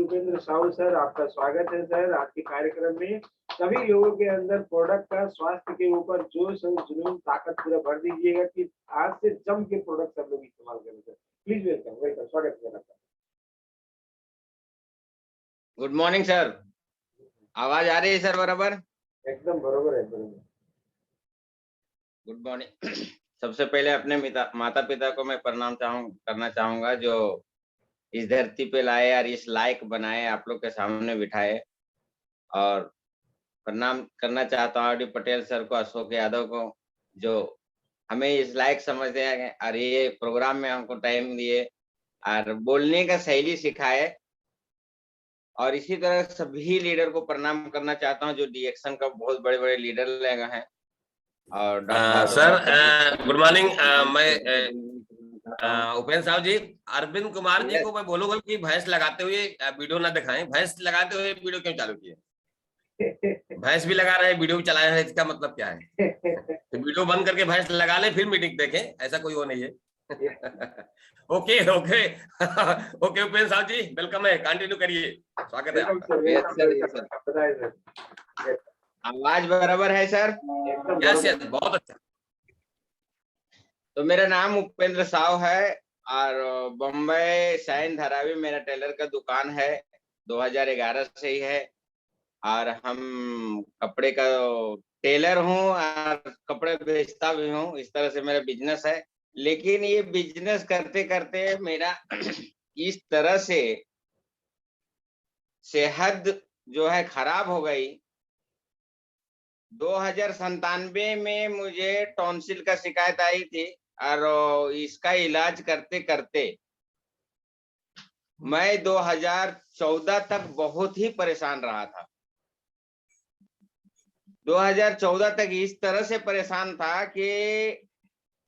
Upendra Sahu sir, आपका स्वागत है सर आज के कार्यक्रम में। सभी लोगों के अंदर प्रोडक्ट का स्वास्थ्य के ऊपर जोश और जुनून ताकत पूरा भर दीजिएगा कि आज से जम के प्रोडक्ट सब लोग इस्तेमाल करें सर। प्लीज वेलकम वेलकम, स्वागत है सर। गुड मॉर्निंग सर, आवाज आ रही है सर बराबर? एकदम बरोबर है, बरोबर। Good morning. सबसे पहले अपने माता पिता को मैं प्रणाम करना चाहूंगा जो इस धरती पे लाए और इस लायक बनाए, आप लोग के सामने बिठाए। और प्रणाम करना चाहता हूँ आर.डी. पटेल सर को, अशोक यादव को, जो हमें इस लायक समझते हैं और ये प्रोग्राम में हमको टाइम दिए और बोलने का शैली सिखाए। और इसी तरह सभी लीडर को प्रणाम करना चाहता हूँ जो डीएक्शन का बहुत बड़े बड़े लीडर लगे हैं। और सर गुड मॉर्निंग। मैं उपेंद्र साहब जी, अरविंद कुमार जी को मैं बोलूंगा कि भैंस लगाते हुए वीडियो ना दिखाएं। भैंस लगाते हुए वीडियो क्यों चालू किए? भैंस भी लगा रहे हैं, वीडियो भी चला रहे हैं, इसका मतलब क्या है? तो वीडियो बंद करके भैंस लगा ले, फिर मीटिंग देखें, ऐसा कोई वो नहीं है। ओके ओके ओके उपेंद्र साहब जी वेलकम है, कंटिन्यू करिए, स्वागत है आपका। आवाज बराबर है सर? यस यस, बहुत अच्छा। तो मेरा नाम उपेंद्र साव है और बम्बई साइन धारावी मेरा टेलर का दुकान है, 2011 से ही है। और हम कपड़े का टेलर हूँ और कपड़े बेचता भी हूँ, इस तरह से मेरा बिजनेस है। लेकिन ये बिजनेस करते करते मेरा इस तरह से सेहत जो है खराब हो गई। 2097 में मुझे टॉन्सिल का शिकायत आई थी और इसका इलाज करते करते मैं 2014 तक बहुत ही परेशान रहा था। 2014 तक इस तरह से परेशान था कि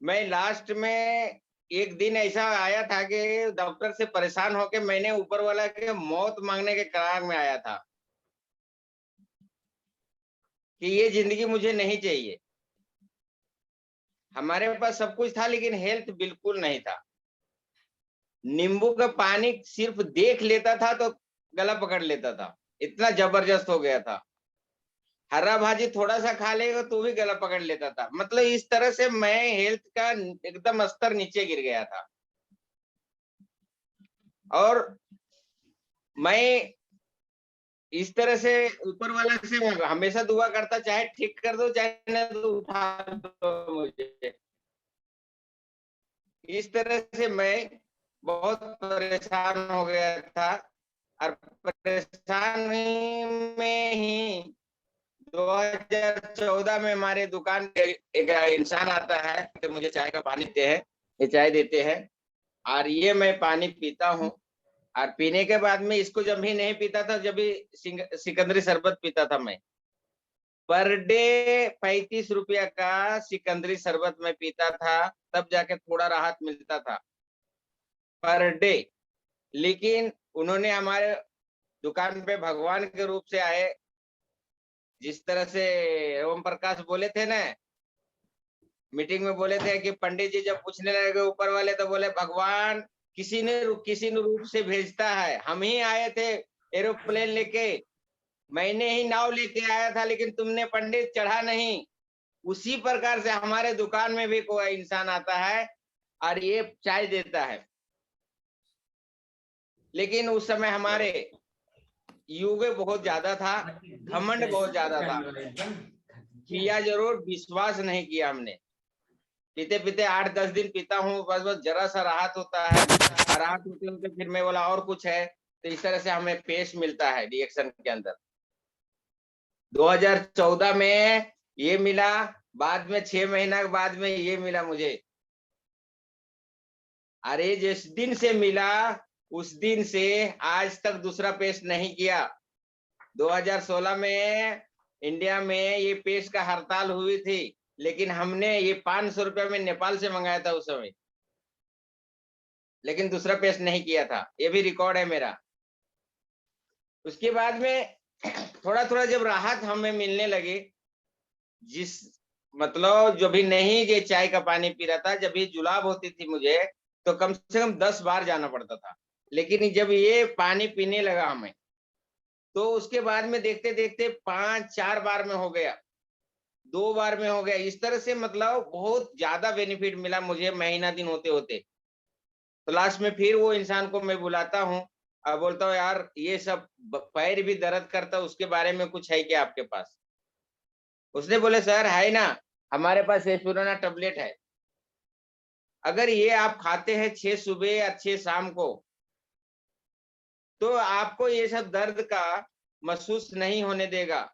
मैं लास्ट में एक दिन ऐसा आया था कि डॉक्टर से परेशान होकर मैंने ऊपर वाला के मौत मांगने के करार में आया था कि ये जिंदगी मुझे नहीं चाहिए। हमारे पास सब कुछ था लेकिन हेल्थ बिल्कुल नहीं था। नींबू का पानी सिर्फ देख लेता था तो गला पकड़ लेता था, इतना जबरदस्त हो गया था। हरा भाजी थोड़ा सा खा लेगा तो भी गला पकड़ लेता था। मतलब इस तरह से मैं हेल्थ का एकदम स्तर नीचे गिर गया था। और मैं इस तरह से ऊपर वाला से हमेशा दुआ करता, चाहे ठीक कर दो चाहे न तो उठा दो मुझे। इस तरह से मैं बहुत परेशान हो गया था और परेशानी में ही 2014 में हमारे दुकान पे एक इंसान आता है कि मुझे चाय का पानी देते हैं, ये चाय देते हैं और ये मैं पानी पीता हूँ। और पीने के बाद में इसको जब भी नहीं पीता था, जब भी सिकंदरी शरबत पीता था मैं, पर डे 35 रुपया का सिकंदरी शरबत में पीता था, तब जाके थोड़ा राहत मिलता था पर डे। लेकिन उन्होंने हमारे दुकान पे भगवान के रूप से आए, जिस तरह से ओम प्रकाश बोले थे ना मीटिंग में, बोले थे कि पंडित जी जब पूछने लगे ऊपर वाले तो बोले भगवान किसी ने रूप से भेजता है। हम ही आए थे एरोप्लेन लेके, मैंने ही नाव लेके आया था लेकिन तुमने पंडित चढ़ा नहीं। उसी प्रकार से हमारे दुकान में भी कोई इंसान आता है और ये चाय देता है। लेकिन उस समय हमारे युग बहुत ज्यादा था, घमंड बहुत ज्यादा था, किया जरूर, विश्वास नहीं किया हमने। पीते पीते 8-10 दिन पीता हूँ, बस बस जरा सा राहत होता है, राहत होते होते फिर मैं बोला और कुछ है, तो इस तरह से हमें पेश मिलता है डीएक्शन के अंदर। 2014 में ये मिला, बाद में 6 महीना के बाद में ये मिला मुझे। अरे जिस दिन से मिला उस दिन से आज तक दूसरा पेश नहीं किया। 2016 में इंडिया में ये पेश का हड़ताल हुई थी, लेकिन हमने ये 500 रुपये में नेपाल से मंगाया था उस समय, लेकिन दूसरा पेश नहीं किया था, ये भी रिकॉर्ड है मेरा। उसके बाद में थोड़ा थोड़ा जब राहत हमें मिलने लगी, जिस मतलब जो भी नहीं ये चाय का पानी पी रहा था, जब भी जुलाब होती थी मुझे तो कम से कम 10 बार जाना पड़ता था। लेकिन जब ये पानी पीने लगा हमें, तो उसके बाद में देखते देखते 5-4 बार में हो गया, 2 बार में हो गया। इस तरह से मतलब बहुत ज्यादा बेनिफिट मिला मुझे महीना दिन होते होते। तो लास्ट में फिर वो इंसान को मैं बुलाता हूँ और बोलता हूँ, यार ये सब पैर भी दर्द करता है, उसके बारे में कुछ है क्या आपके पास? उसने बोले, सर है ना, हमारे पास एस्पिरुलिना टेबलेट है। अगर ये आप खाते हैं 6 सुबह या 6 शाम को, तो आपको ये सब दर्द का महसूस नहीं होने देगा।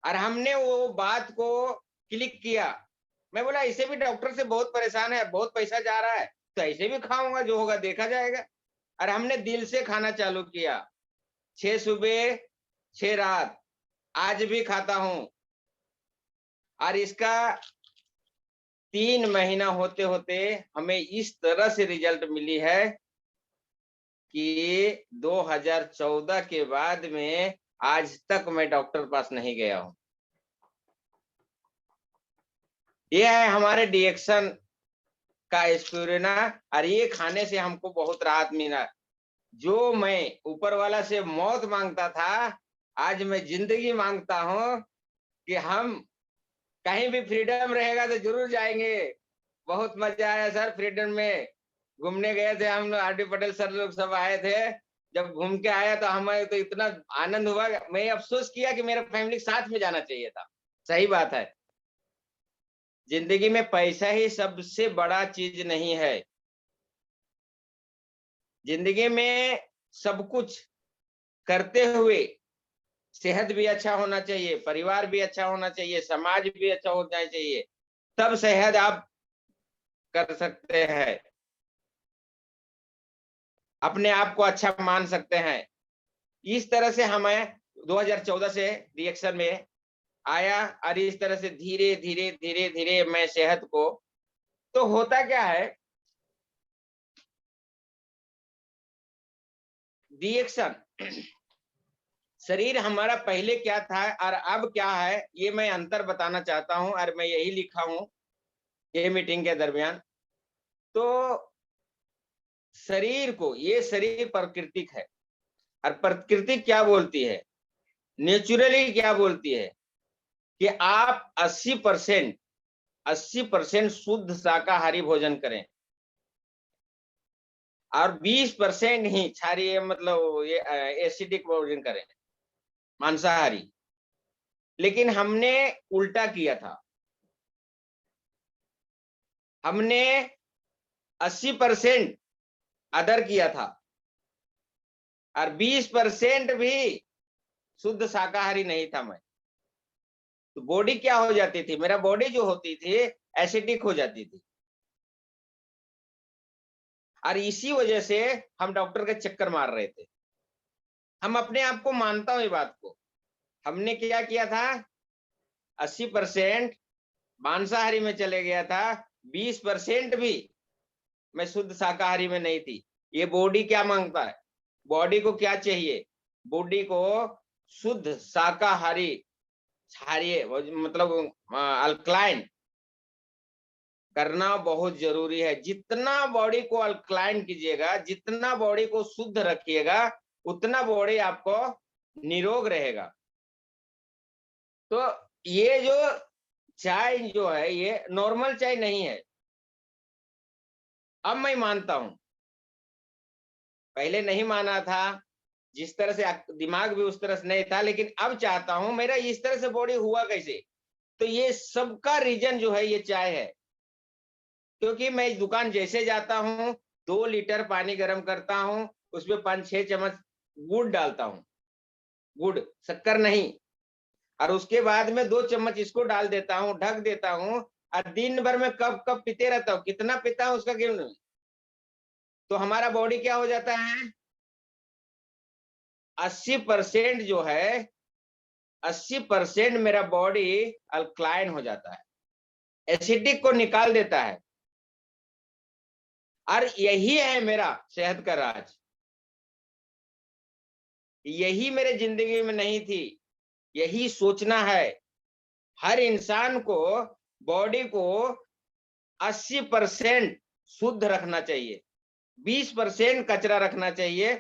और हमने वो बात को क्लिक किया। मैं बोला, इसे भी डॉक्टर से बहुत परेशान है, बहुत पैसा जा रहा है, तो ऐसे भी खाऊंगा, जो होगा देखा जाएगा। और हमने दिल से खाना चालू किया, 6 सुबह 6 रात, आज भी खाता हूं। और इसका 3 महीना होते होते हमें इस तरह से रिजल्ट मिली है कि 2014 के बाद में आज तक मैं डॉक्टर पास नहीं गया हूं। ये है हमारे डिएक्शन का एस्पिरुलिना, और ये खाने से हमको बहुत राहत मिला। जो मैं ऊपर वाला से मौत मांगता था, आज मैं जिंदगी मांगता हूं कि हम कहीं भी फ्रीडम रहेगा तो जरूर जाएंगे। बहुत मजा आया सर फ्रीडम में, घूमने गए थे हम लोग, आर डी पटेल सर लोग सब आए थे। जब घूम के आया तो हमें तो इतना आनंद हुआ, मैं अफसोस किया कि मेरा फैमिली साथ में जाना चाहिए था। सही बात है, जिंदगी में पैसा ही सबसे बड़ा चीज नहीं है। जिंदगी में सब कुछ करते हुए सेहत भी अच्छा होना चाहिए, परिवार भी अच्छा होना चाहिए, समाज भी अच्छा होना चाहिए, तब सेहत आप कर सकते हैं, अपने आप को अच्छा मान सकते हैं। इस तरह से हमें 2014 से रिएक्शन में आया, और इस तरह से धीरे धीरे धीरे धीरे मैं सेहत को, तो होता क्या है, रिएक्शन शरीर हमारा पहले क्या था और अब क्या है, ये मैं अंतर बताना चाहता हूं, और मैं यही लिखा हूं ये मीटिंग के दरमियान। तो शरीर को, ये शरीर प्राकृतिक है, और प्रकृति क्या बोलती है, नेचुरली क्या बोलती है कि आप 80% शुद्ध शाकाहारी भोजन करें, और 20% ही क्षारीय, मतलब ये एसिडिक भोजन करें, मांसाहारी। लेकिन हमने उल्टा किया था, हमने 80% अदर किया था, और 20% भी शुद्ध शाकाहारी नहीं था मैं। तो बॉडी क्या हो जाती थी, मेरा बॉडी जो होती थी एसिडिक हो जाती थी, और इसी वजह से हम डॉक्टर के चक्कर मार रहे थे। हम अपने आप को, मानता हूं ये बात को, हमने क्या किया था, 80% मांसाहारी में चले गया था, 20% भी मैं शुद्ध शाकाहारी में नहीं थी। ये बॉडी क्या मांगता है, बॉडी को क्या चाहिए, बॉडी को शुद्ध शाकाहारी, क्षारीय, मतलब अल्कलाइन करना बहुत जरूरी है। जितना बॉडी को अल्कलाइन कीजिएगा, जितना बॉडी को शुद्ध रखिएगा, उतना बॉडी आपको निरोग रहेगा। तो ये जो चाय जो है, ये नॉर्मल चाय नहीं है, अब मैं मानता हूं, पहले नहीं माना था, जिस तरह से दिमाग भी उस तरह से नहीं था, लेकिन अब चाहता हूं, मेरा इस तरह से बॉडी हुआ कैसे, तो ये सबका रीजन जो है ये चाय है। क्योंकि मैं इस दुकान जैसे जाता हूँ, 2 लीटर पानी गर्म करता हूँ, उसमें 5-6 चम्मच गुड़ डालता हूँ, गुड़, शक्कर नहीं, और उसके बाद में 2 चम्मच इसको डाल देता हूँ, ढक देता हूँ, और दिन भर में कब कब पीते रहता हूँ, कितना पीता हूँ उसका क्यों नहीं। तो हमारा बॉडी क्या हो जाता है, 80% जो है, 80% मेरा बॉडी अल्कलाइन हो जाता है, एसिडिक को निकाल देता है। और यही है मेरा सेहत का राज, यही मेरे जिंदगी में नहीं थी, यही सोचना है। हर इंसान को बॉडी को 80% शुद्ध रखना चाहिए, 20% कचरा रखना चाहिए।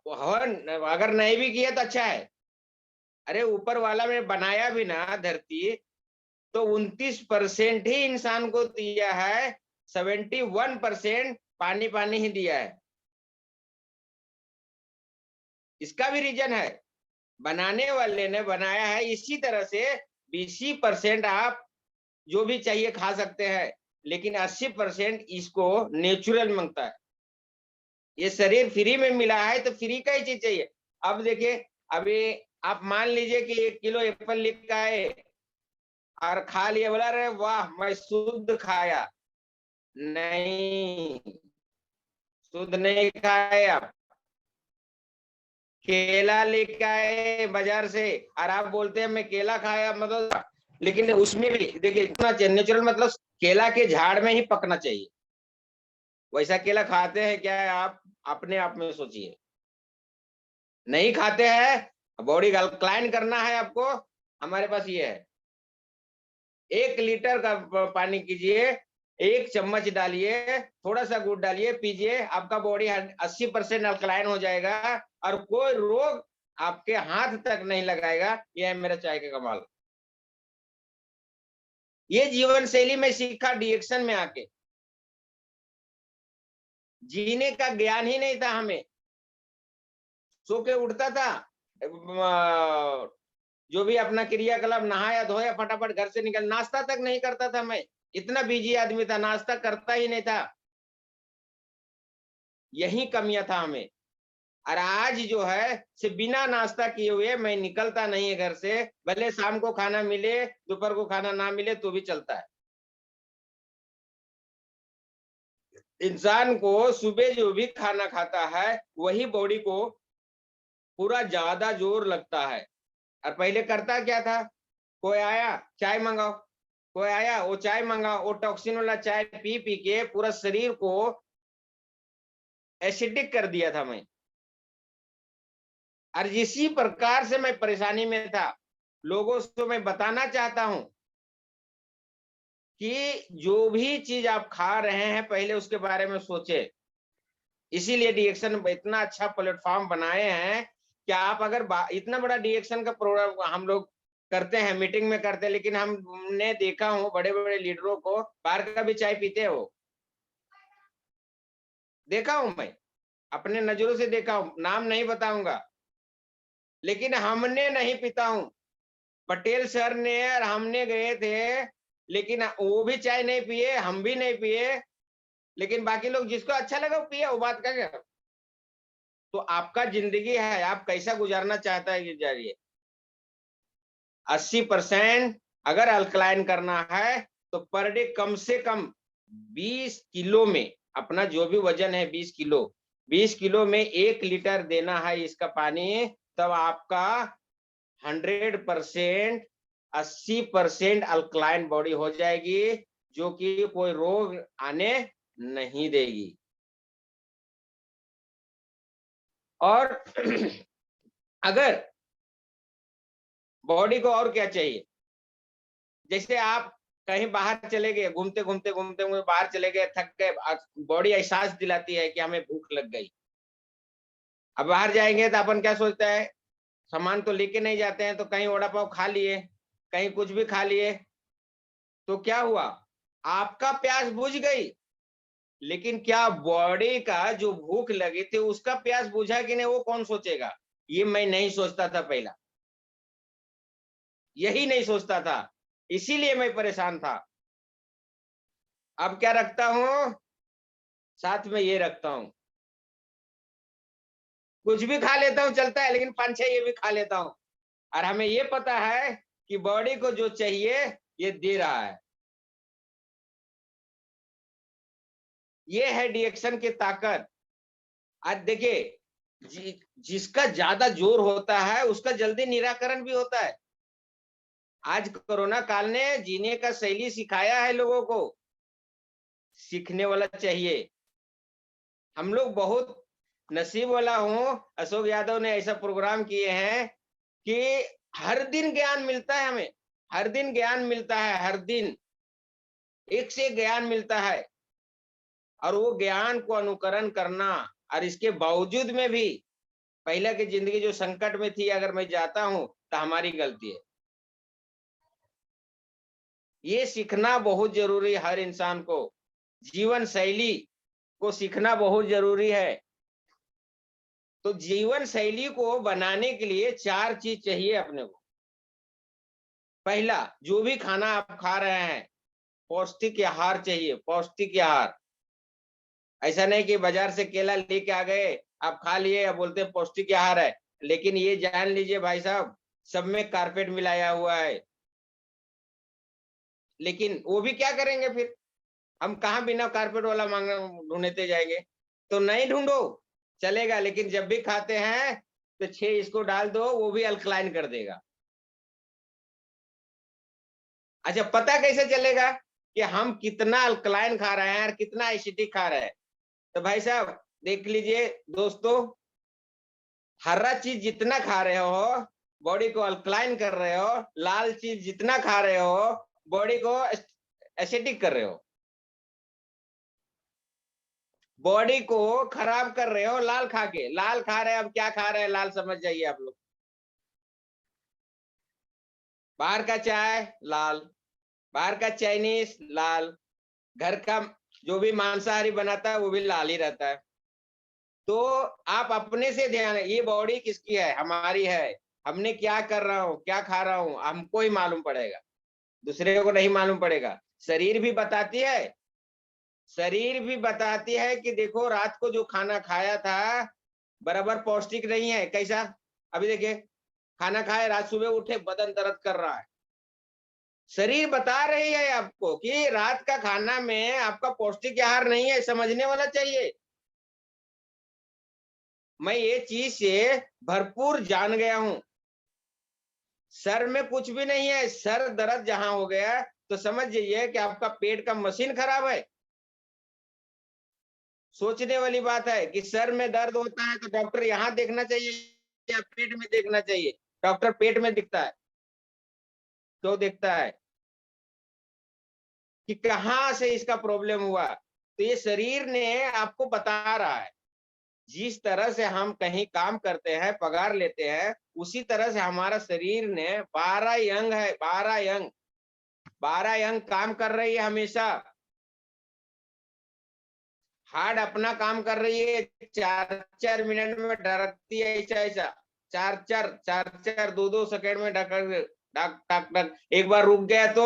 और अगर नहीं भी किया तो अच्छा है। अरे ऊपर वाला में बनाया भी ना धरती, तो 29% ही इंसान को दिया है, 71% पानी पानी ही दिया है। इसका भी रीजन है, बनाने वाले ने बनाया है इसी तरह से। 20% आप जो भी चाहिए खा सकते हैं, लेकिन 80% इसको नेचुरल मांगता है। ये शरीर फ्री में मिला है तो फ्री का ही चीज चाहिए। अब देखिए, अभी आप मान लीजिए कि 1 किलो एप्पल लेकर आए और खा लिए, बोला अरे वाह मैं शुद्ध खाया। नहीं, शुद्ध नहीं खाए आप। केला लेके आए बाजार से और आप बोलते हैं मैं केला खाया, मतलब, लेकिन उसमें भी देखिए इतना नेचुरल, मतलब केला के झाड़ में ही पकना चाहिए। वैसा केला खाते हैं क्या है, आप अपने आप में सोचिए। नहीं खाते हैं, बॉडी अल्कलाइन करना है आपको, हमारे पास ये है। 1 लीटर का पानी कीजिए, 1 चम्मच डालिए, थोड़ा सा गुड़ डालिए, पीजिए, आपका बॉडी 80% अल्कलाइन हो जाएगा और कोई रोग आपके हाथ तक नहीं लगाएगा। यह है मेरा चाय का कमाल। ये जीवन शैली में सीखा डिएक्शन में आके। जीने का ज्ञान ही नहीं था हमें। सो के उठता था, जो भी अपना क्रियाकलाप, नहाया धोया फटाफट घर से निकल, नाश्ता तक नहीं करता था मैं। इतना बिजी आदमी था, नाश्ता करता ही नहीं था। यही कमियां था हमें। और आज जो है सिर्फ बिना नाश्ता किए हुए मैं निकलता नहीं है घर से, भले शाम को खाना मिले दोपहर को खाना ना मिले तो भी चलता है। इंसान को सुबह जो भी खाना खाता है वही बॉडी को पूरा ज्यादा जोर लगता है। और पहले करता क्या था, कोई आया चाय मंगाओ, कोई आया वो चाय मंगाओ, वो टॉक्सिन वाला चाय पी पी के पूरा शरीर को एसिडिक कर दिया था मैं। और इसी प्रकार से मैं परेशानी में था। लोगों से मैं बताना चाहता हूं कि जो भी चीज आप खा रहे हैं पहले उसके बारे में सोचे। इसीलिए डिएक्शन इतना अच्छा प्लेटफॉर्म बनाए हैं कि आप अगर इतना बड़ा डिएक्शन का प्रोग्राम हम लोग करते हैं, मीटिंग में करते हैं, लेकिन हमने देखा हूं बड़े बड़े लीडरों को बाहर का भी चाय पीते हो, देखा हूं मैं, अपने नजरों से देखा हूं, नाम नहीं बताऊंगा। लेकिन हमने नहीं पीता हूं। पटेल सर ने और हमने गए थे, लेकिन वो भी चाय नहीं पिए, हम भी नहीं पिए, लेकिन बाकी लोग जिसको अच्छा लगा वो पिए, वो बात का क्या। तो आपका जिंदगी है, आप कैसा गुजारना चाहता है ये जानिए। 80% अगर अल्कलाइन करना है तो पर डे कम से कम 20 किलो में, अपना जो भी वजन है 20 किलो में 1 लीटर देना है इसका पानी, तब आपका 100% 80% अल्कलाइन बॉडी हो जाएगी, जो कि कोई रोग आने नहीं देगी। और अगर बॉडी को और क्या चाहिए, जैसे आप कहीं बाहर चले गए, घूमते घूमते घूमते घूमते बाहर चले गए, थक गए, बॉडी एहसास दिलाती है कि हमें भूख लग गई। अब बाहर जाएंगे तो अपन क्या सोचता है, सामान तो लेके नहीं जाते हैं, तो कहीं वड़ा पाव खा लिए, कहीं कुछ भी खा लिए, तो क्या हुआ, आपका प्यास बुझ गई, लेकिन क्या बॉडी का जो भूख लगी थी उसका प्यास बुझा कि नहीं, वो कौन सोचेगा। ये मैं नहीं सोचता था पहला, यही नहीं सोचता था, इसीलिए मैं परेशान था। अब क्या रखता हूं, साथ में ये रखता हूं, कुछ भी खा लेता हूं चलता है, लेकिन 5-6 ये भी खा लेता हूं। और हमें ये पता है कि बॉडी को जो चाहिए ये दे रहा है। ये है डिएक्शन की ताकत। आज देखिए, जिसका ज्यादा जोर होता है उसका जल्दी निराकरण भी होता है। आज कोरोना काल ने जीने का शैली सिखाया है लोगों को, सीखने वाला चाहिए। हम लोग बहुत नसीब वाला हूं, अशोक यादव ने ऐसा प्रोग्राम किए हैं कि हर दिन ज्ञान मिलता है हमें, हर दिन ज्ञान मिलता है, हर दिन एक से ज्ञान मिलता है। और वो ज्ञान को अनुकरण करना, और इसके बावजूद में भी पहले की जिंदगी जो संकट में थी अगर मैं जाता हूं तो हमारी गलती है। ये सीखना बहुत जरूरी है, हर इंसान को जीवन शैली को सीखना बहुत जरूरी है। तो जीवन शैली को बनाने के लिए 4 चीज चाहिए अपने को। पहला, जो भी खाना आप खा रहे हैं पौष्टिक आहार चाहिए, पौष्टिक आहार। ऐसा नहीं कि बाजार से केला लेके आ गए, आप खा लिए, अब बोलते हैं पौष्टिक आहार है, लेकिन ये जान लीजिए भाई साहब, सब में कारपेट मिलाया हुआ है। लेकिन वो भी क्या करेंगे फिर, हम कहाँ बिना कारपेट वाला मांगना ढूंढते जाएंगे? तो नहीं ढूंढो, चलेगा, लेकिन जब भी खाते हैं तो 6 इसको डाल दो, वो भी अल्कलाइन कर देगा। अच्छा, पता कैसे चलेगा कि हम कितना अल्कलाइन खा रहे हैं और कितना एसिडिक खा रहे हैं? तो भाई साहब देख लीजिए दोस्तों, हरा चीज जितना खा रहे हो बॉडी को अल्कलाइन कर रहे हो, लाल चीज जितना खा रहे हो बॉडी को एसिडिक कर रहे हो, बॉडी को खराब कर रहे हो लाल खा के। लाल खा रहे हैं, अब क्या खा रहे हैं लाल समझ जाइए आप लोग। बाहर का चाय लाल, बाहर का चाइनीज लाल, घर का जो भी मांसाहारी बनाता है वो भी लाल ही रहता है। तो आप अपने से ध्यान, ये बॉडी किसकी है? हमारी है। हमने क्या कर रहा हूँ, क्या खा रहा हूँ, हमको ही मालूम पड़ेगा, दूसरे को नहीं मालूम पड़ेगा। शरीर भी बताती है, शरीर भी बताती है कि देखो रात को जो खाना खाया था बराबर पौष्टिक नहीं है। कैसा? अभी देखिए, खाना खाए, रात सुबह उठे बदन दर्द कर रहा है, शरीर बता रही है आपको कि रात का खाना में आपका पौष्टिक आहार नहीं है, समझने वाला चाहिए। मैं ये चीज से भरपूर जान गया हूं। सर में कुछ भी नहीं है, सर दर्द जहां हो गया तो समझ जाइए कि आपका पेट का मशीन खराब है। सोचने वाली बात है कि सर में दर्द होता है तो डॉक्टर यहाँ देखना चाहिए या पेट में देखना चाहिए? डॉक्टर पेट में दिखता है। क्यों देखता है? कि कहां से इसका प्रॉब्लम हुआ। तो ये शरीर ने आपको बता रहा है। जिस तरह से हम कहीं काम करते हैं, पगार लेते हैं, उसी तरह से हमारा शरीर ने 12 अंग है, 12 अंग, 12 अंग काम कर रही है हमेशा। हार्ट अपना काम कर रही है, 4-4 मिनट में ढकती है, ऐसा ऐसा, 4-4 2-2 सेकंड में ढक ढक ढक ढक। एक बार रुक गया तो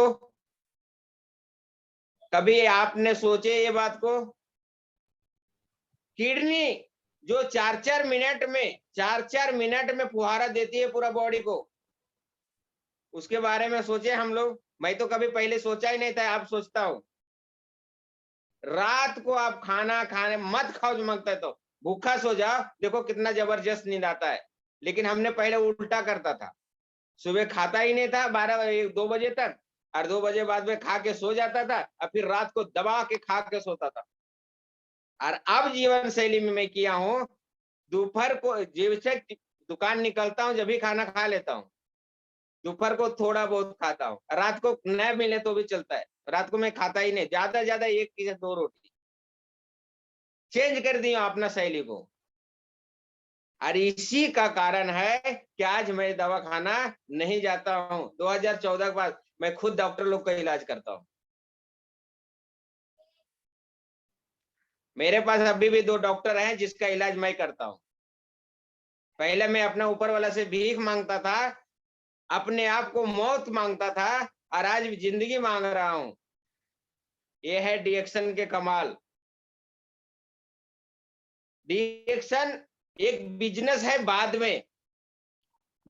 कभी आपने सोचे ये बात को? किडनी जो 4-4 मिनट में, 4-4 मिनट में फुहारा देती है पूरा बॉडी को, उसके बारे में सोचे हम लोग? मैं तो कभी पहले सोचा ही नहीं था, अब सोचता हूँ। रात को आप खाना खाने मत खाओ, जो मांगता है तो भूखा सो जाओ, देखो कितना जबरदस्त नींद आता है। लेकिन हमने पहले उल्टा करता था, सुबह खाता ही नहीं था 12-2 बजे तक, और 2 बजे बाद में खा के सो जाता था, और फिर रात को दबा के खा के सोता था। और अब जीवन शैली में मैं किया हूँ, दोपहर को जब से दुकान निकलता हूँ जब भी खाना खा लेता हूँ, दोपहर को थोड़ा बहुत खाता हूँ, रात को न मिले तो भी चलता है, रात को मैं खाता ही नहीं, ज्यादा ज्यादा 1 या 2 रोटी। चेंज कर दिया अपना शैली को, और इसी का कारण है कि आज मैं दवा खाना नहीं जाता हूँ। 2014 के बाद मैं खुद डॉक्टर लोग का इलाज करता हूँ। मेरे पास अभी भी 2 डॉक्टर हैं जिसका इलाज मैं करता हूँ। पहले मैं अपना ऊपर वाला से भीख मांगता था, अपने आप को मौत मांगता था, और आज जिंदगी मांग रहा हूं। ये है डीएक्शन के कमाल। डीएक्शन एक बिजनेस है, बाद में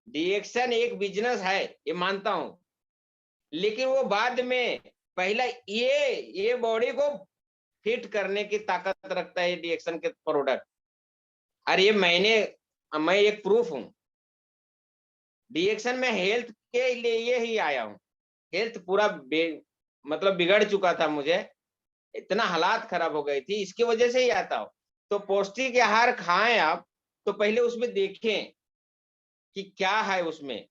डीएक्शन एक बिजनेस है, ये मानता हूं, लेकिन वो बाद में। पहला ये बॉडी को फिट करने की ताकत रखता है डीएक्शन के प्रोडक्ट, और ये मैं एक प्रूफ हूं। डीएक्शन में हेल्थ के लिए ही आया हूं। हेल्थ पूरा मतलब बिगड़ चुका था, मुझे इतना हालात खराब हो गई थी, इसकी वजह से ही आता हूं। तो पौष्टिक आहार खाएं आप, तो पहले उसमें देखें कि क्या है उसमें,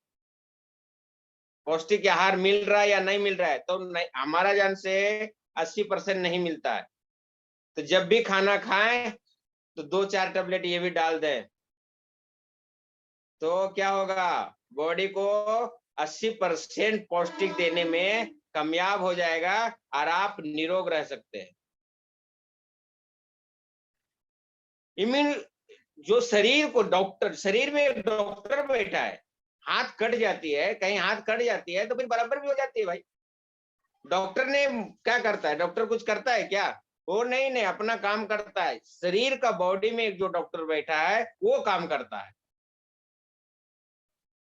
पौष्टिक आहार मिल रहा है या नहीं मिल रहा है। तो नहीं, हमारा जान से 80% नहीं मिलता है। तो जब भी खाना खाएं तो 2-4 टेबलेट ये भी डाल दें, तो क्या होगा, बॉडी को 80% पौष्टिक देने में कामयाब हो जाएगा और आप निरोग रह सकते हैं। इम्यून जो शरीर को डॉक्टर, शरीर में एक डॉक्टर बैठा है, हाथ कट जाती है, कहीं हाथ कट जाती है तो फिर बराबर भी हो जाती है भाई। डॉक्टर ने क्या करता है, डॉक्टर कुछ करता है क्या? वो नहीं, अपना काम करता है। शरीर का बॉडी में एक जो डॉक्टर बैठा है वो काम करता है।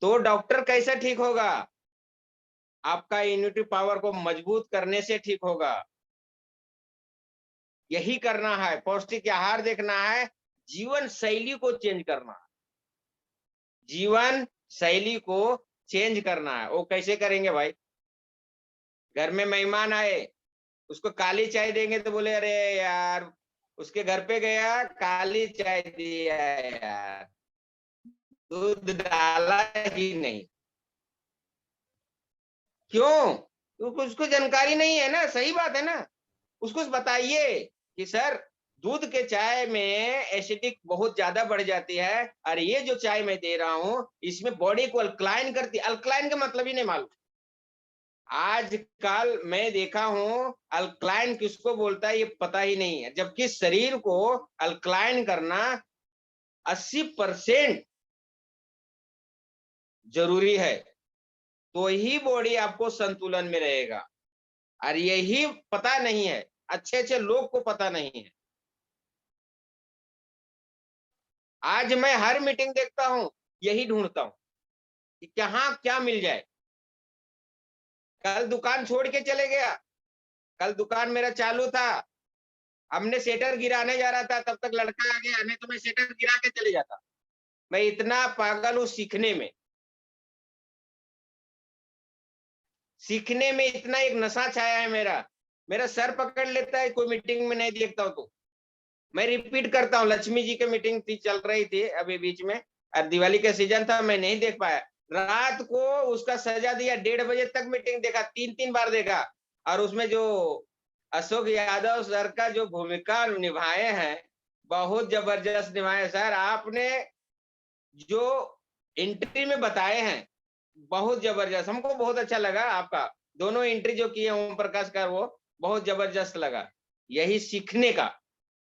तो डॉक्टर कैसे ठीक होगा? आपका इम्यूनिटी पावर को मजबूत करने से ठीक होगा। यही करना है, पौष्टिक आहार देखना है, जीवन शैली को चेंज करना है, जीवन शैली को चेंज करना है। वो कैसे करेंगे भाई? घर में मेहमान आए, उसको काली चाय देंगे तो बोले अरे यार, उसके घर पे गया काली चाय दिया यार, दूध डाला ही नहीं। क्यों? क्योंकि उसको जानकारी नहीं है ना। सही बात है ना। उसको बताइए कि सर, दूध के चाय में एसिडिक बहुत ज्यादा बढ़ जाती है और ये जो चाय मैं दे रहा हूं इसमें बॉडी को अल्कलाइन करती है। अल्कलाइन का मतलब ही नहीं मालूम। आजकल मैं देखा हूं अल्कलाइन किसको बोलता है ये पता ही नहीं है, जबकि शरीर को अल्कलाइन करना 80% जरूरी है, तो ही बॉडी आपको संतुलन में रहेगा। और यही पता नहीं है, अच्छे अच्छे लोग को पता नहीं है। आज मैं हर मीटिंग देखता हूं, यही ढूंढता हूं कि कहां क्या मिल जाए। कल दुकान छोड़ के चले गया, कल दुकान मेरा चालू था, हमने सेटर गिराने जा रहा था, तब तक लड़का आ गया, नहीं तो मैं सेटर गिरा के चले जाता। मैं इतना पागल हूं सीखने में, सीखने में इतना एक नशा छाया है मेरा। मेरा सर पकड़ लेता है कोई मीटिंग में नहीं देखता हूं तो मैं रिपीट करता हूँ। लक्ष्मी जी की मीटिंग थी, चल रही थी अभी बीच में, और दिवाली का सीजन था, मैं नहीं देख पाया। रात को उसका सजा दिया, 1:30 बजे तक मीटिंग देखा, 3-3 बार देखा। और उसमें जो अशोक यादव सर का जो भूमिका निभाए हैं, बहुत जबरदस्त निभाए सर। आपने जो एंट्री में बताए हैं बहुत जबरदस्त, हमको बहुत अच्छा लगा। आपका दोनों एंट्री जो किए ओम प्रकाश का, वो बहुत जबरदस्त लगा। यही सीखने का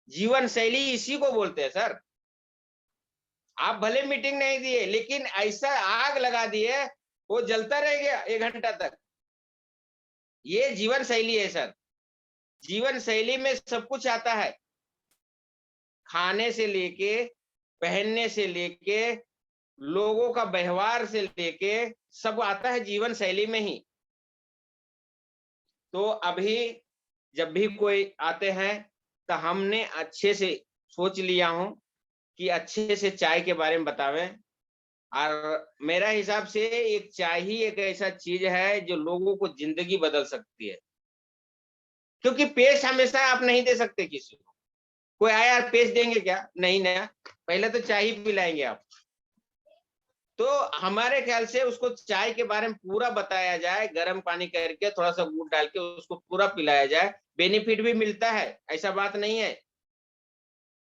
जीवन शैली इसी को बोलते हैं सर। आप भले मीटिंग नहीं दिए, लेकिन ऐसा आग लगा दिए वो जलता रह गया 1 घंटा तक। ये जीवन शैली है सर। जीवन शैली में सब कुछ आता है, खाने से लेके, पहनने से लेके, लोगों का व्यवहार से लेके, सब आता है जीवन शैली में ही। तो अभी जब भी कोई आते हैं तो हमने अच्छे से सोच लिया हूं कि अच्छे से चाय के बारे में बतावें। और मेरा हिसाब से एक चाय ही एक ऐसा चीज है जो लोगों को जिंदगी बदल सकती है। क्योंकि पेश हमेशा आप नहीं दे सकते किसी को। कोई आया पेश देंगे क्या? नहीं ना, पहले तो चाय ही पिलाएंगे आप। तो हमारे ख्याल से उसको चाय के बारे में पूरा बताया जाए, गर्म पानी करके थोड़ा सा गुड़ डाल के उसको पूरा पिलाया जाए। बेनिफिट भी मिलता है, ऐसा बात नहीं है।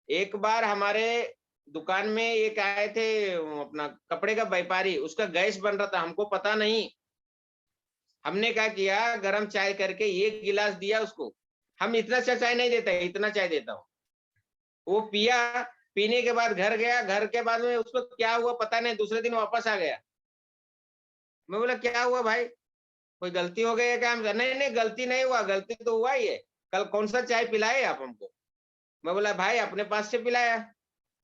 एक बार हमारे दुकान में एक आए थे, अपना कपड़े का व्यापारी, उसका गैस बन रहा था, हमको पता नहीं। हमने क्या किया, गरम चाय करके 1 गिलास दिया उसको। हम इतना सा चाय नहीं देता, इतना चाय देता हूँ। वो पिया, पीने के बाद घर गया, घर के बाद में उसको क्या हुआ पता नहीं, दूसरे दिन वापस आ गया। मैं बोला क्या हुआ भाई, कोई गलती हो गई है क्या? नहीं नहीं, गलती नहीं हुआ, गलती तो हुआ ही है। कल कौन सा चाय पिलाए आप हमको? मैं बोला भाई अपने पास से पिलाया।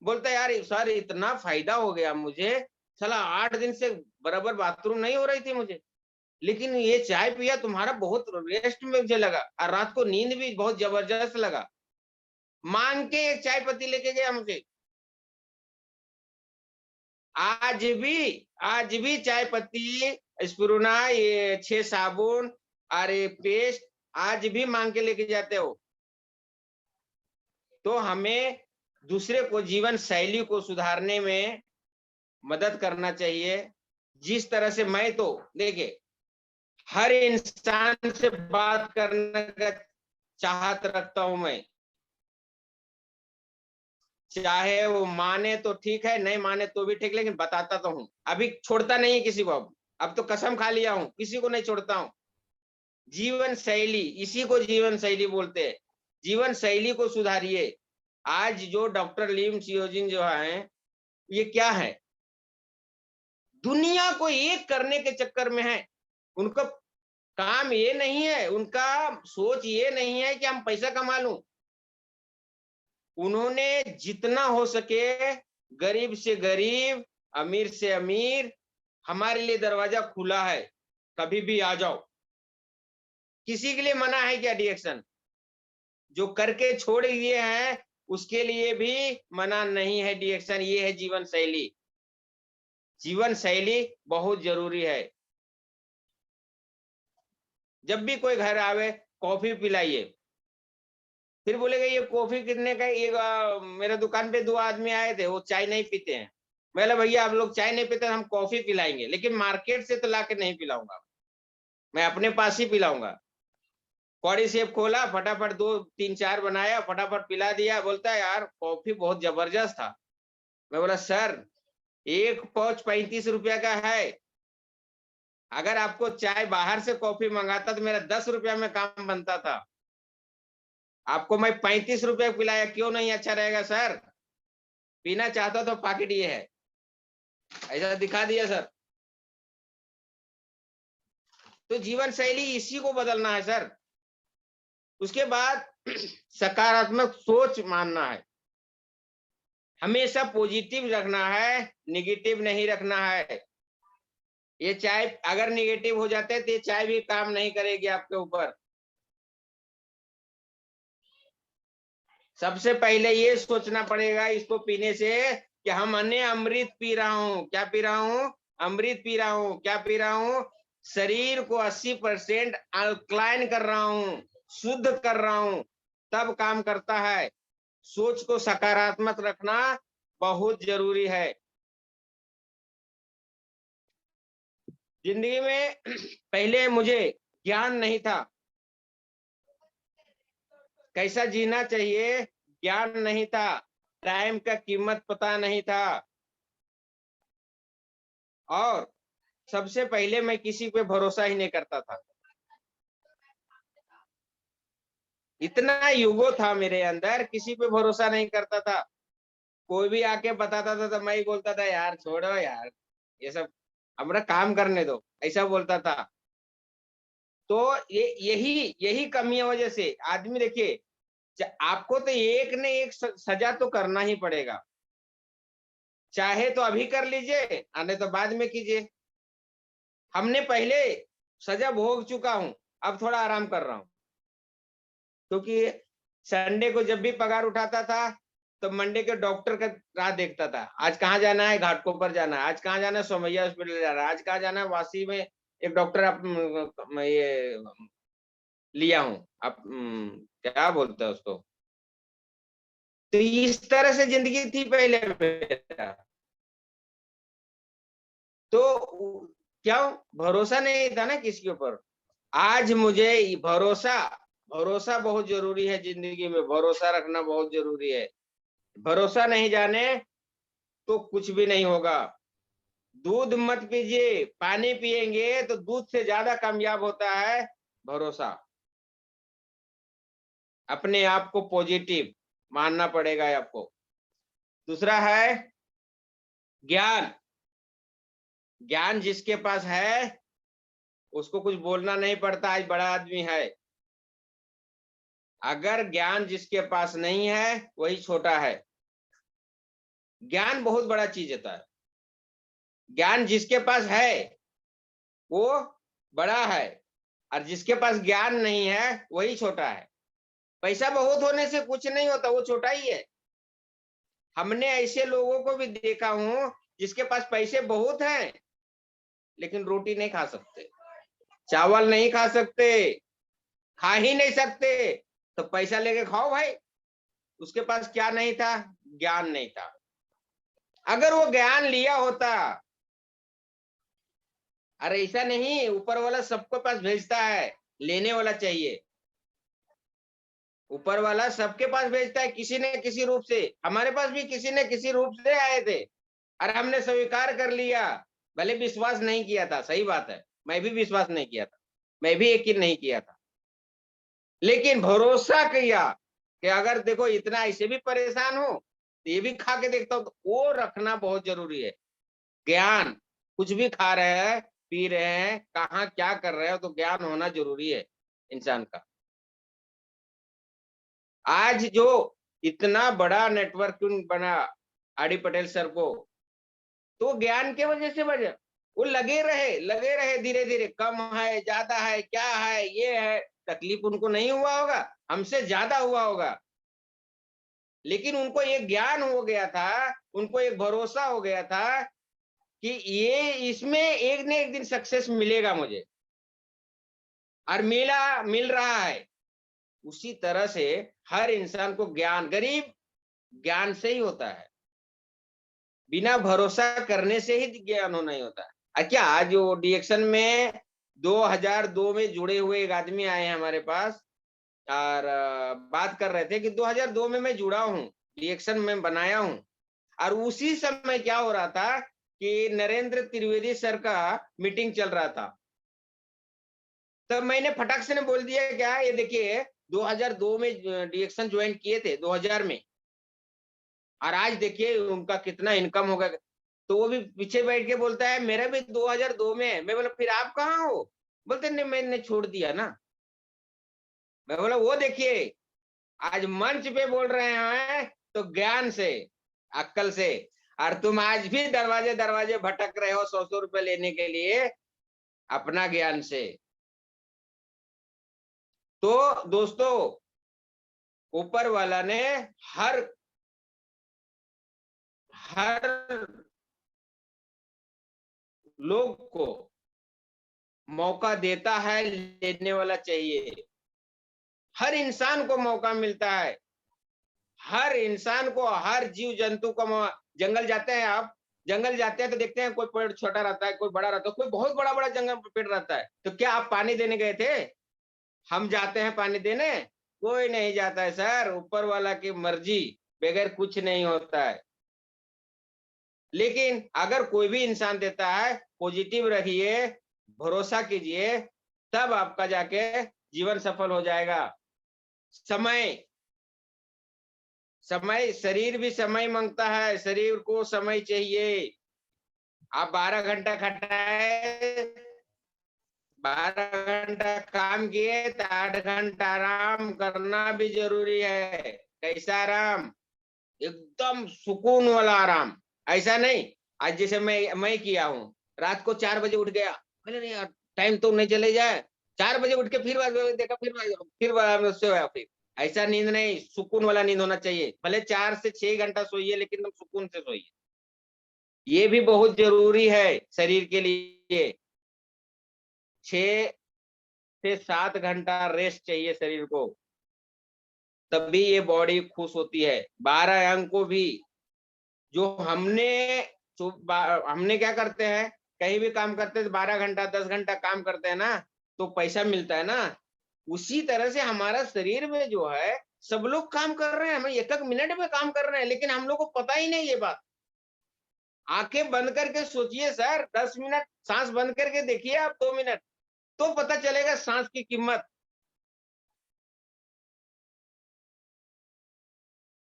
बोलता यार सर इतना फायदा हो गया मुझे, साला 8 दिन से बराबर बाथरूम नहीं हो रही थी मुझे, लेकिन ये चाय पिया तुम्हारा बहुत रेस्ट में मुझे लगा, और रात को नींद भी बहुत जबरदस्त लगा। मांग के एक चाय पत्ती लेके गया मुझे। आज भी चाय पत्ती, स्पुरुना, ये 6 साबुन और ये पेस्ट आज भी मांग के लेके जाते हो। तो हमें दूसरे को जीवन शैली को सुधारने में मदद करना चाहिए। जिस तरह से मैं तो देखिए हर इंसान से बात करने का चाहत रखता हूं मैं, चाहे वो माने तो ठीक है, नहीं माने तो भी ठीक, लेकिन बताता तो हूँ। अभी छोड़ता नहीं है किसी को, अब तो कसम खा लिया हूँ, किसी को नहीं छोड़ता हूँ। जीवन शैली, इसी को जीवन शैली बोलते हैं। जीवन शैली को सुधारिए। आज जो डॉक्टर लिम चियोजिन जो है, ये क्या है, दुनिया को एक करने के चक्कर में है। उनका काम ये नहीं है, उनका सोच ये नहीं है कि हम पैसा कमा लूं। उन्होंने जितना हो सके गरीब से गरीब, अमीर से अमीर, हमारे लिए दरवाजा खुला है, कभी भी आ जाओ। किसी के लिए मना है क्या डिएक्शन? जो करके छोड़ दिए हैं उसके लिए भी मना नहीं है डिएक्शन। ये है जीवन शैली। जीवन शैली बहुत जरूरी है। जब भी कोई घर आवे, कॉफी पिलाइए। फिर बोलेगा ये कॉफी कितने का? ये मेरे दुकान पे 2 आदमी आए थे, वो चाय नहीं पीते हैं। मैं बोला भैया आप लोग चाय नहीं पीते, हम कॉफी पिलाएंगे, लेकिन मार्केट से तो लाके नहीं पिलाऊंगा, मैं अपने पास ही पिलाऊंगा। कौड़ी सेब खोला, फटाफट 2 3 4 बनाया, फटाफट पिला दिया। बोलता है यार कॉफी बहुत जबरदस्त था। मैं बोला सर, एक पाउच 35 रुपया का है। अगर आपको चाय बाहर से कॉफी मंगाता तो मेरा 10 रुपया में काम बनता था। आपको मैं 35 रुपए पिलाया, क्यों नहीं अच्छा रहेगा सर? पीना चाहता तो पैकेट ये है, ऐसा दिखा दिया सर। तो जीवन शैली इसी को बदलना है सर। उसके बाद सकारात्मक सोच मानना है, हमेशा पॉजिटिव रखना है, निगेटिव नहीं रखना है। ये चाय अगर निगेटिव हो जाते तो ये चाय भी काम नहीं करेगी आपके ऊपर। सबसे पहले ये सोचना पड़ेगा इसको पीने से कि हम अन्य अमृत पी रहा हूं। क्या पी रहा हूं? अमृत पी रहा हूं। क्या पी रहा हूं? शरीर को 80% अल्कलाइन कर रहा हूं, शुद्ध कर रहा हूं, तब काम करता है। सोच को सकारात्मक रखना बहुत जरूरी है। जिंदगी में पहले मुझे ज्ञान नहीं था, कैसा जीना चाहिए ज्ञान नहीं था, टाइम का कीमत पता नहीं था, और सबसे पहले मैं किसी पे भरोसा ही नहीं करता था। इतना युगो था मेरे अंदर, किसी पे भरोसा नहीं करता था। कोई भी आके बताता था तो मैं ही बोलता था यार छोड़ो यार, ये सब हमारा काम करने दो, ऐसा बोलता था। तो ये यही यही कमी वजह से आदमी देखिए, आपको तो एक ने एक सजा तो करना ही पड़ेगा। चाहे तो अभी कर लीजिए, आने तो बाद में कीजिए। हमने पहले सजा भोग चुका हूं, अब थोड़ा आराम कर रहा हूं। क्योंकि संडे को जब भी पगार उठाता था तो मंडे के डॉक्टर का राह देखता था। आज कहाँ जाना है? घाटकोपर जाना है। आज कहाँ जाना है? सोमैया हॉस्पिटल जाना है। आज कहाँ जाना है? वासी में एक डॉक्टर ये लिया हूँ। आप क्या बोलते हैं उसको? तो इस तरह से जिंदगी थी पहले मेरा। तो क्या भरोसा नहीं था ना किसी के ऊपर। आज मुझे भरोसा भरोसा बहुत जरूरी है। जिंदगी में भरोसा रखना बहुत जरूरी है। भरोसा नहीं जाने तो कुछ भी नहीं होगा। दूध मत पीजिए, पानी पिएंगे तो दूध से ज्यादा कामयाब होता है भरोसा। अपने आप को पॉजिटिव मानना पड़ेगा आपको। दूसरा है ज्ञान। ज्ञान जिसके पास है उसको कुछ बोलना नहीं पड़ता, आज बड़ा आदमी है। अगर ज्ञान जिसके पास नहीं है वही छोटा है। ज्ञान बहुत बड़ा चीज होता है। ज्ञान जिसके पास है वो बड़ा है, और जिसके पास ज्ञान नहीं है वही छोटा है। पैसा बहुत होने से कुछ नहीं होता, वो छोटा ही है। हमने ऐसे लोगों को भी देखा हूं जिसके पास पैसे बहुत हैं लेकिन रोटी नहीं खा सकते, चावल नहीं खा सकते, खा ही नहीं सकते। तो पैसा लेके खाओ भाई। उसके पास क्या नहीं था? ज्ञान नहीं था। अगर वो ज्ञान लिया होता, अरे ऐसा नहीं, ऊपर वाला सबको पास भेजता है, लेने वाला चाहिए। ऊपर वाला सबके पास भेजता है किसी न किसी रूप से। हमारे पास भी किसी न किसी रूप से आए थे और हमने स्वीकार कर लिया। भले विश्वास नहीं किया था, सही बात है, मैं भी विश्वास नहीं किया था, मैं भी यकीन नहीं किया था, लेकिन भरोसा किया कि अगर देखो इतना ऐसे भी परेशान हो तो ये भी खा के देखता हूं, तो वो रखना बहुत जरूरी है। ज्ञान, कुछ भी खा रहे हैं, पी रहे हैं, कहाँ क्या कर रहे हो, तो ज्ञान होना जरूरी है इंसान का। आज जो इतना बड़ा नेटवर्किंग बना आर.डी. पटेल सर को, तो ज्ञान के वजह से वजह वो लगे रहे, धीरे धीरे कम है, ज्यादा है, क्या है, ये है, तकलीफ उनको नहीं हुआ होगा, हमसे ज्यादा हुआ होगा, लेकिन उनको एक ज्ञान हो गया था, उनको एक भरोसा हो गया था कि ये इसमें एक न एक दिन सक्सेस मिलेगा मुझे, और मिल रहा है। उसी तरह से हर इंसान को ज्ञान, गरीब ज्ञान से ही होता है, बिना भरोसा करने से ही ज्ञान होना ही होता है। क्या आज जो डिएक्शन में 2002 में जुड़े हुए एक आदमी आए हैं हमारे पास, और बात कर रहे थे कि 2002 में मैं जुड़ा हूँ, डिएक्शन में बनाया हूँ, और उसी समय क्या हो रहा था कि नरेंद्र त्रिवेदी सर का मीटिंग चल रहा था। तब मैंने फटाक से ने बोल दिया, क्या ये देखिए 2002 में डिएक्शन ज्वाइन किए थे 2000 में, और आज देखिए उनका कितना इनकम होगा। तो वो भी पीछे बैठ के बोलता है मेरा भी 2002 में है। मैं बोला फिर आप कहाँ हो? बोलते नहीं, मैंने छोड़ दिया ना। मैं बोला वो देखिए आज मंच पे बोल रहे हैं तो ज्ञान से, अक्ल से, और तुम आज भी दरवाजे दरवाजे भटक रहे हो 100 रुपए लेने के लिए अपना ज्ञान से। तो दोस्तों, ऊपर वाला ने हर लोग को मौका देता है, लेने वाला चाहिए। हर इंसान को मौका मिलता है, हर इंसान को, हर जीव जंतु को। जंगल जाते हैं आप, जंगल जाते हैं तो देखते हैं कोई पेड़ छोटा रहता है, कोई बड़ा रहता है, कोई बहुत बड़ा बड़ा जंगल पेड़ रहता है। तो क्या आप पानी देने गए थे? हम जाते हैं पानी देने? कोई नहीं जाता है सर, ऊपर वाला की मर्जी बगैर कुछ नहीं होता है। लेकिन अगर कोई भी इंसान देता है, पॉजिटिव रहिए, भरोसा कीजिए, तब आपका जाके जीवन सफल हो जाएगा। समय, शरीर भी समय मांगता है, शरीर को समय चाहिए। आप 12 घंटा खटाए, 12 घंटा काम किए तो 8 घंटा आराम करना भी जरूरी है। कैसा आराम? एकदम सुकून वाला आराम। ऐसा नहीं आज जैसे मैं किया हूँ, रात को 4 बजे उठ गया, बोले नहीं यार टाइम तो नहीं चले जाए, 4 बजे उठ के फिर देखा, फिर सोया। फिर ऐसा नींद नहीं, सुकून वाला नींद होना चाहिए। भले 4 से 6 घंटा सोइए, लेकिन तुम सुकून से सोइए। ये भी बहुत जरूरी है शरीर के लिए। 6 से 7 घंटा रेस्ट चाहिए शरीर को, तभी ये बॉडी खुश होती है। 12 अंग को भी जो हमने क्या करते हैं, कहीं भी काम करते हैं 12 घंटा 10 घंटा काम करते हैं ना, तो पैसा मिलता है ना। उसी तरह से हमारा शरीर में जो है, सब लोग काम कर रहे हैं, हम एक मिनट में काम कर रहे हैं, लेकिन हम लोग को पता ही नहीं ये बात। आंखें बंद करके सोचिए सर, 10 मिनट सांस बंद करके देखिए आप, 2 मिनट, तो पता चलेगा सांस की कीमत।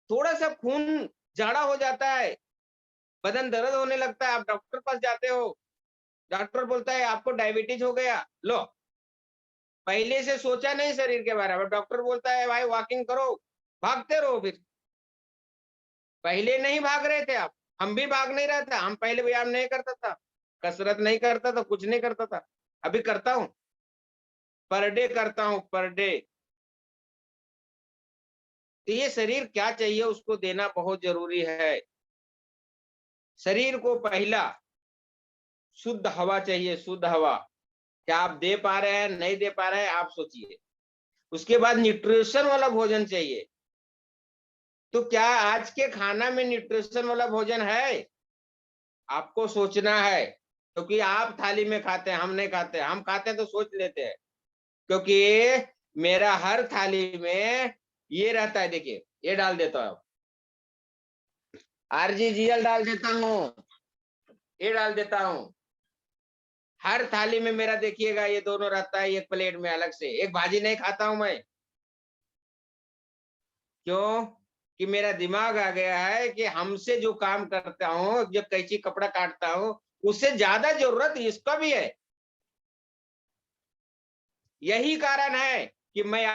थोड़ा सा खून जाड़ा हो जाता है, बदन दर्द होने लगता है, आप डॉक्टर पास जाते हो, डॉक्टर बोलता है आपको डायबिटीज हो गया। लो, पहले से सोचा नहीं शरीर के बारे में, डॉक्टर बोलता है भाई वॉकिंग करो, भागते रहो। फिर पहले नहीं भाग रहे थे आप, हम भी भाग नहीं रहे थे। हम पहले व्यायाम नहीं करता था, कसरत नहीं करता था, कुछ नहीं करता था। अभी करता हूँ, पर डे करता हूँ, पर डे। तो ये शरीर क्या चाहिए उसको देना बहुत जरूरी है। शरीर को पहला शुद्ध हवा चाहिए, शुद्ध हवा। क्या आप दे पा रहे हैं, नहीं दे पा रहे हैं, आप सोचिए। उसके बाद न्यूट्रिशन वाला भोजन चाहिए। तो क्या आज के खाना में न्यूट्रिशन वाला भोजन है? आपको सोचना है, क्योंकि आप थाली में खाते हैं, हम नहीं खाते। हम खाते हैं तो सोच लेते हैं, क्योंकि मेरा हर थाली में ये रहता है, देखिए ये डाल देता हूँ, RGGL डाल देता हूँ, ये डाल देता हूँ। हर थाली में मेरा देखिएगा ये दोनों रहता है, एक प्लेट में अलग से। एक भाजी नहीं खाता हूं मैं, क्यों कि मेरा दिमाग आ गया है कि हमसे जो काम करता हूँ, जब कैंची कपड़ा काटता हूँ, उससे ज्यादा जरूरत इसका भी है। यही कारण है कि मैं